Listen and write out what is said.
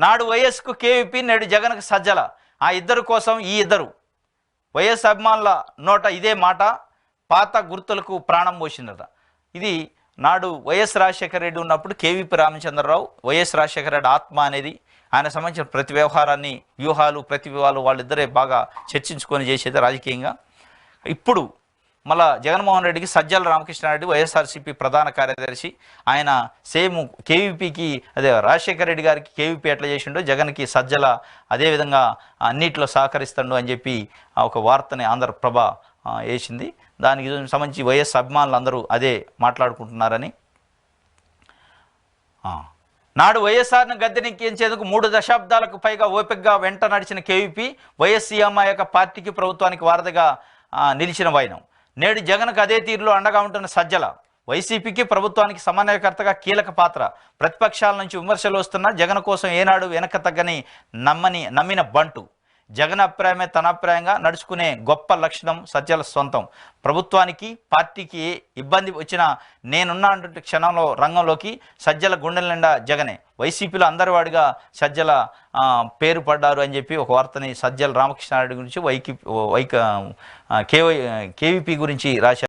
నాడు వైఎస్కు కేవీపీ, నేడు జగన్కు సజ్జల. ఆ ఇద్దరు కోసం ఈ ఇద్దరు వైఎస్ అభిమానుల నోట ఇదే మాట, పాత గుర్తులకు ప్రాణం పోసిందట. ఇది నాడు వైఎస్ రాజశేఖర రెడ్డి ఉన్నప్పుడు కేవీపీ రామచంద్రరావు, వైఎస్ రాజశేఖర రెడ్డి ఆత్మ అనేది, ఆయన సంబంధించిన ప్రతి వ్యవహారాన్ని, వ్యూహాలు, ప్రతి వ్యూహాలు వాళ్ళిద్దరే బాగా చర్చించుకొని చేసేది రాజకీయంగా. ఇప్పుడు మళ్ళా జగన్మోహన్ రెడ్డికి సజ్జల రామకృష్ణారెడ్డి వైఎస్ఆర్సీపీ ప్రధాన కార్యదర్శి. ఆయన సేమ్ కేవీపీకి, అదే రాజశేఖర రెడ్డి గారికి కేవీపీ ఎట్లా చేసిండో జగన్కి సజ్జల అదేవిధంగా అన్నిట్లో సహకరిస్తాడు అని చెప్పి ఒక వార్తని ఆంధ్రప్రభ వేసింది. దానికి సంబంధించి వైఎస్ అభిమానులు అందరూ అదే మాట్లాడుకుంటున్నారని. నాడు వైఎస్ఆర్ను గద్దెనెక్కించేందుకు 3 దశాబ్దాలకు పైగా ఓపికగా వెంట నడిచిన కేవీపీ వైఎస్ సీఎంఐ యొక్క పార్టీకి, ప్రభుత్వానికి వారధిగా నిలిచిన వైనం. నేడు జగన్కు అదే తీరులో అండగా ఉంటున్న సజ్జల. వైసీపీకి, ప్రభుత్వానికి సమన్వయకర్తగా కీలక పాత్ర. ప్రతిపక్షాల నుంచి విమర్శలు వస్తున్నా జగన్ కోసం ఏనాడు వెనక తగ్గని నమ్మిన బంటు. జగన్ అభిప్రాయమే తన అభిప్రాయంగా నడుచుకునే గొప్ప లక్షణం సజ్జల సొంతం. ప్రభుత్వానికి, పార్టీకి ఇబ్బంది వచ్చినా నేనున్నా అంటుంటే క్షణంలో రంగంలోకి సజ్జల గుండెల నిండా జగనే. వైసీపీలో అందరివాడిగా సజ్జల పేరు పడ్డారు అని చెప్పి ఒక వార్తని సజ్జల రామకృష్ణారెడ్డి గురించి కేవీపీ గురించి రాశారు.